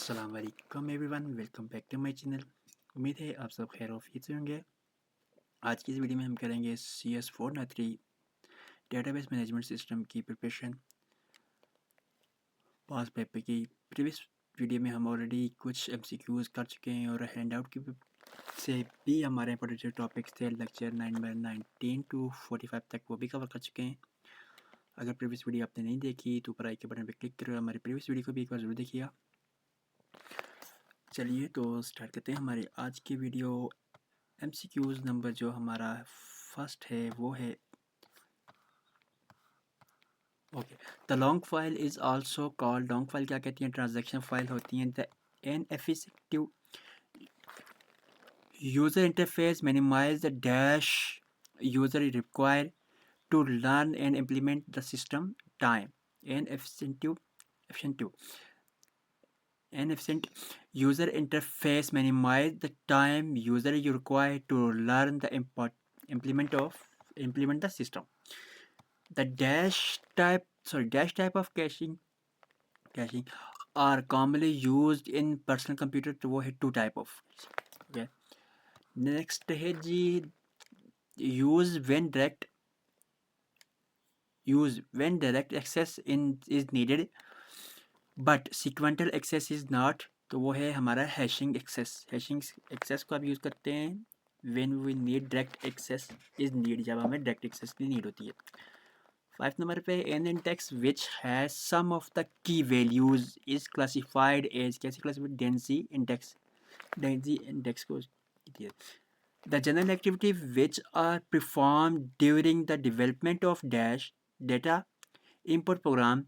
अस्सलाम वालेकुम everyone, welcome back to my channel. उम्मीद है आप सब खैर ऑफियत से होंगे। आज की इस वीडियो में हम करेंगे CS493 डेटाबेस मैनेजमेंट सिस्टम की प्रिपरेशन पास पेपर की। प्रीवियस वीडियो में हम ऑलरेडी कुछ MCQs कर चुके हैं और हैंड आउट की से भी हमारे इंपॉर्टेंट टॉपिक्स थे लेक्चर 9/19 to 45 तक, वो भी कवर कर चुके हैं। अगर प्रीवियस वीडियो आपने नहीं देखी तो ऊपर आई के बटन पर क्लिक कर हमारी प्रीवियस वीडियो को भी एक बार ज़रूर देखिएगा। चलिए तो स्टार्ट करते हैं हमारी आज की वीडियो। MCQs नंबर जो हमारा फर्स्ट है वो है okay. The long file is also called, long file क्या कहती हैं? ट्रांजैक्शन फाइल होती हैं। The inefficient user interface minimise the dash user require to learn and implement the system time. Inefficient user interface minimize the time user you require to learn the implement the system. The dash type of caching are commonly used in personal computer. तो वो है two type of. Okay. Next है जी use when direct access is needed but sequential access is not. तो वो है हमारा hashing access को आप यूज़ करते हैं when we need direct access is need, जब हमें direct access की नीड होती है। 5 नंबर पे an index which has some of the key values is classified as, कैसे classified? Densi index को the general activity which are performed during the development of dash data input program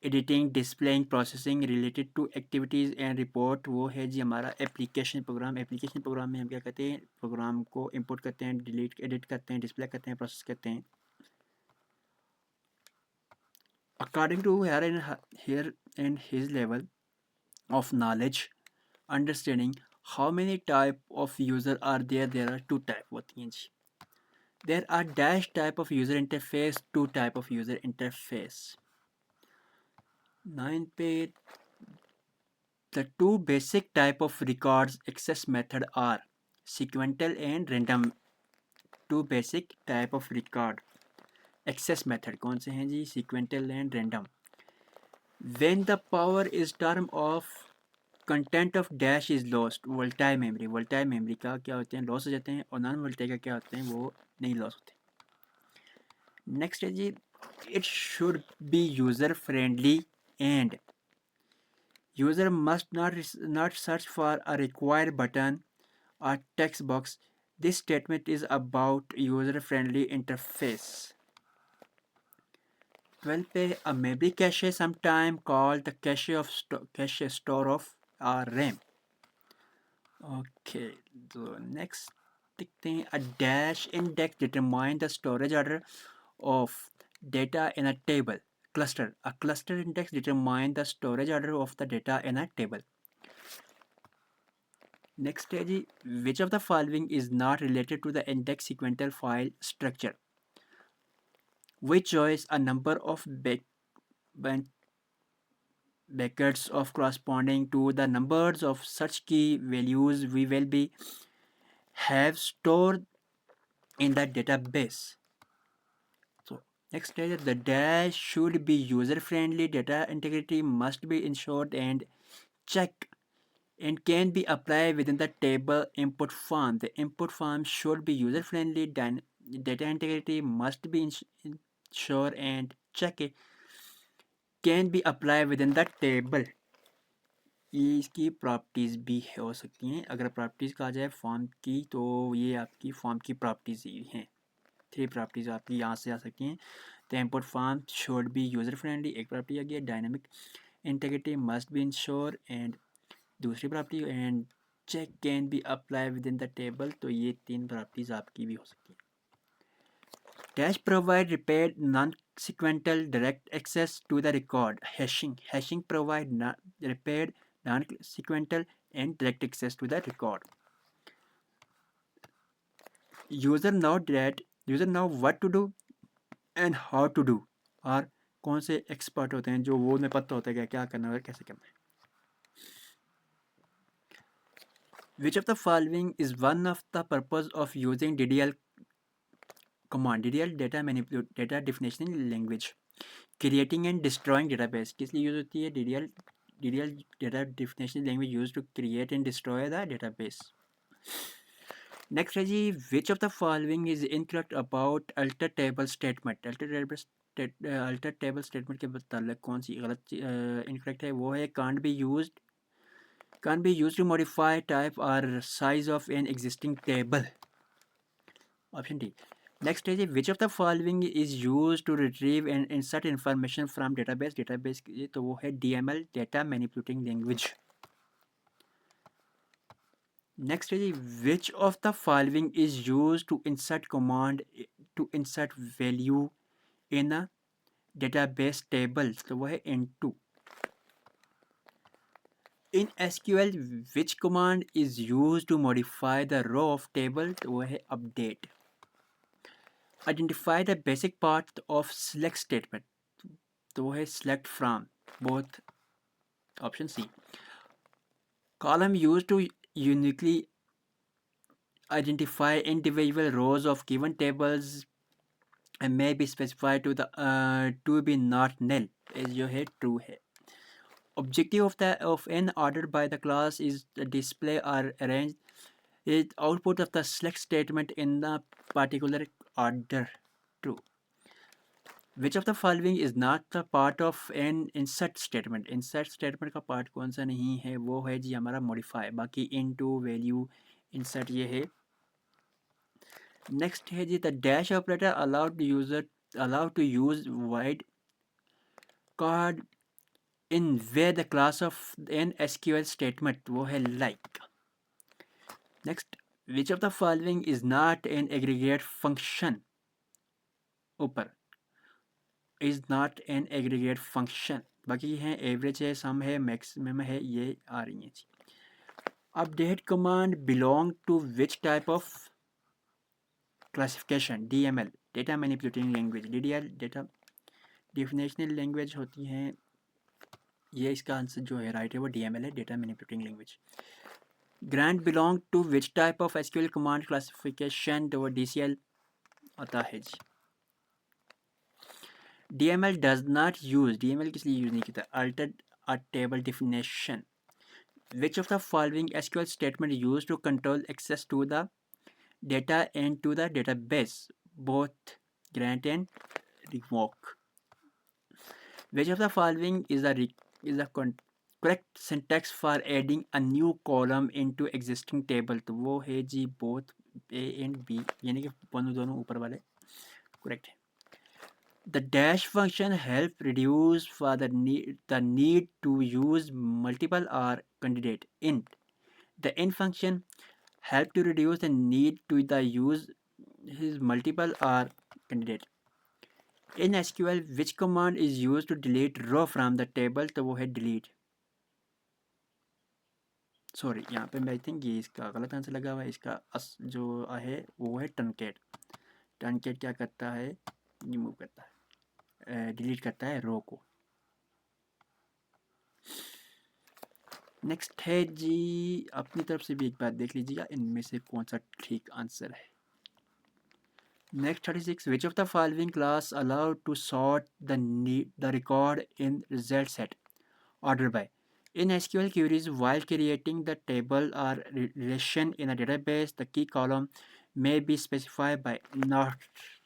editing, displaying, processing related to activities and report, वो है जी हमारा application program. Application program में हम क्या करते हैं? प्रोग्राम को इंपोर्ट करते हैं, डिलीट एडिट करते हैं, डिस्प्ले करते हैं, प्रोसेस करते हैं। According to here and his level of knowledge understanding how many type of user are there are two type होती हैं जी। There are dash type of user interface, two type of user interface। 9 पे the two basic type of records access method are sequential and random। two basic type of record access method कौन से हैं जी? sequential and random। when the power is term of content of dash is lost, volatile memory का क्या होते हैं? Loss हो जाते हैं। और नॉन volatile का क्या होते हैं? वो नहीं लॉस होते। नेक्स्ट है जी it should be user friendly and user must not search for a required button or text box. This statement is about user-friendly interface. 12 पे a memory cache, sometime called the cache store of RAM. Okay, so next देखते हैं a dash index determine the storage order of data in a table cluster. A cluster index determine the storage order of the data in a table. Next है जी which of the following is not related to the index sequential file structure? We choose a number of brackets of corresponding to the numbers of such key values we will be have stored in the database. So next is the dash should be user friendly, data integrity must be ensured and check and can be applied within the table input form. The input form should be user friendly, data integrity must be ensured and check it can be applied within the table. ये इसकी properties भी हो सकती हैं। अगर properties कहा जाए form की तो ये आपकी फॉर्म की प्रॉपर्टीज़ ही हैं। 3 प्रॉपर्टीज़ आपकी यहाँ से आ सकती हैं। The input form should be user friendly एक प्रॉपर्टी आ गई। Dynamic integrity must be ensure and दूसरी property and check can be apply within the table. तो ये 3 प्रॉपर्टीज़ आपकी भी हो सकती हैं। Dash provide repaired non-sequential direct access to the record. Hashing provide repaired non-sequential and direct access to the record. User know what to do and how to do। और कौन से एक्सपर्ट होते हैं जो वो उन्हें पता होता है क्या करना है और कैसे करना है। Which of the following is one of the purpose of using DDL command? DDL data manipulate data definition language. Creating and destroying database. किस लिए यूज होती है? DDL data definition language used to create and destroy the database. Next है जी, which of the following is incorrect about alter table statement? Alter table statement के मतलब कौन सी गलत incorrect है? वो है can't be used to modify type or size of an existing table. Option D. Next is which of the following is used to retrieve and insert information from database ये तो वो है DML data manipulating language. Next is which of the following is used to insert command to insert value in a database table, तो वो है into. In SQL which command is used to modify the row of table, तो वो है update. Identify the basic part of select statement, तो वो है select from. Both. Option C. Column used to uniquely identify individual rows of given tables and may be specified to be not null, is जो है true है. Objective of an order by the class is to display or arrange the output of the select statement in the particular order. True. Which of the following is not the part of an insert statement? Insert statement का part कौन सा नहीं है? वो है जी हमारा modify. बाकी into, value, insert ये है. Next है जी the dash operator allowed to use wide card in where the class of an SQL statement वो है like. Next, which of the following is not an aggregate function? ऊपर is not an aggregate function. बाकी हैं average है, sum है, maximum है, ये आ रही हैं जी. Update command belong to which type of classification? DML data manipulating language. DDL data definitional language होती हैं. ये इसका आंसर जो है राइट है वो DML है, data manipulating language. Grant belong to which type of SQL command classification? तो वो DCL आता है जी. DML does not use, DML किस लिए यूज नहीं किया? Altered a table definition. Which of the following SQL statement used to control access to the data and to the database? Both grant and revoke. Which of the following is the correct syntax for adding a new column into existing table? तो वो है जी both A and B, यानी कि दोनों ऊपर वाले correct है. The dash function help reduce for the need to use multiple or candidate int. The int function help to reduce the need to the use his multiple or candidate. In SQL which command is used to delete row from the table? तो वो है delete. Sorry यहाँ पे मैं think ये इसका गलत answer लगा हुआ है. इसका जो है वो है truncate. Truncate क्या करता है? रिमूव करता है, डिलीट करता है रो को. नेक्स्ट है जी, अपनी तरफ से भी एक बार देख लीजिएगा इनमें से कौन सा ठीक आंसर है. Next 36. Which of the following clause allowed to sort the record in result set order by. In SQL queries, while creating the table or relation in a database, the key column may be specified by not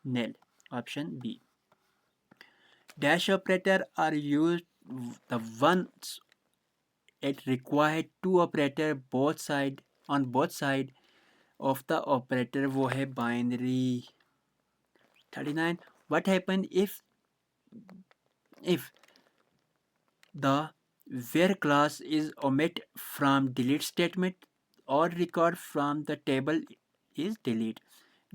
null. Option B. Dash operator are used the ones it required two operator on both side of the operator वो है binary. 39. What happen if the where class is omit from delete statement or record from the table is delete?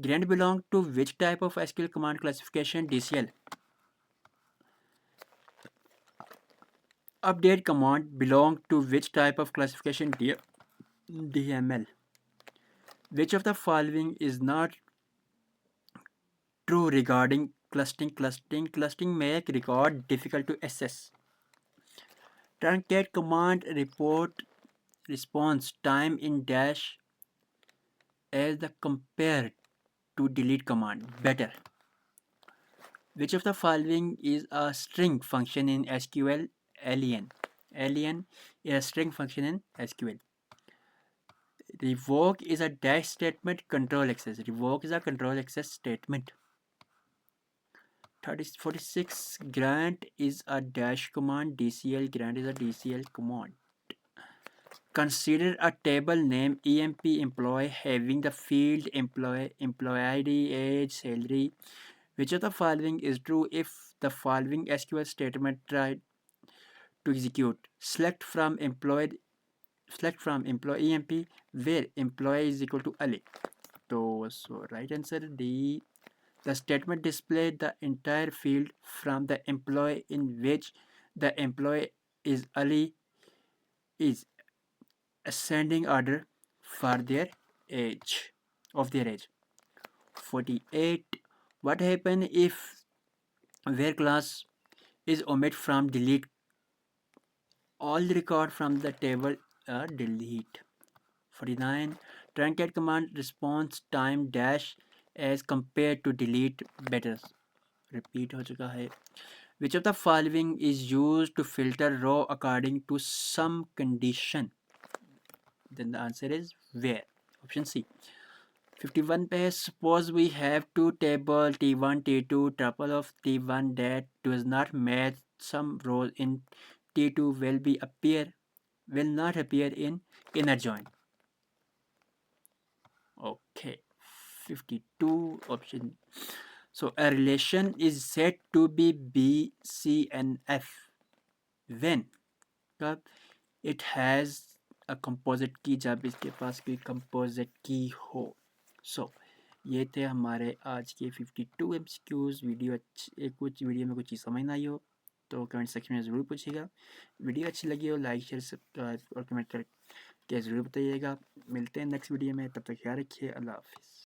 Grant belong to which type of SQL command classification? DCL. Update command belong to which type of classification? DML. Which of the following is not true regarding clustering? Clustering make record difficult to access. Truncate command report response time in dash as the compared to delete command better? Which of the following is a string function in SQL? Alien. Alien is a string function in SQL. Revoke is a dash statement, control access. Revoke is a control access statement. 46. Grant is a dash command. DCL. Grant is a DCL command. Consider a table name EMP employee having the field employee ID, age, salary. Which of the following is true if the following SQL statement tried to execute? Select from employee EMP where employee is equal to Ali. So right answer D. The statement displayed the entire field from the employee in which the employee is Ali is ascending order for their age of their age. 48. What happens if where class is omit from delete? All the record from the table are delete. 49. Truncate command response time dash as compared to delete better. Repeat हो चुका है. Which of the following is used to filter row according to some condition? Then the answer is where. Option C. 51 पे suppose we have two table T1 T2 tuple of T1 that does not match some rows in T2 will not appear in inner join. Okay. 52 option. So a relation is said to be B, C and F when it has a composite key, जब इसके पास कोई composite key हो. So ये थे हमारे आज के 52 MCQs. कुछ वीडियो में कुछ चीज़ समझ ना आई हो तो कमेंट सेक्शन में ज़रूर पूछिएगा. वीडियो अच्छी लगी हो लाइक शेयर सब्सक्राइब और कमेंट करके ज़रूर बताइएगा. मिलते हैं नेक्स्ट वीडियो में. तब तक ख्याल रखिए. अल्लाह हाफिज़.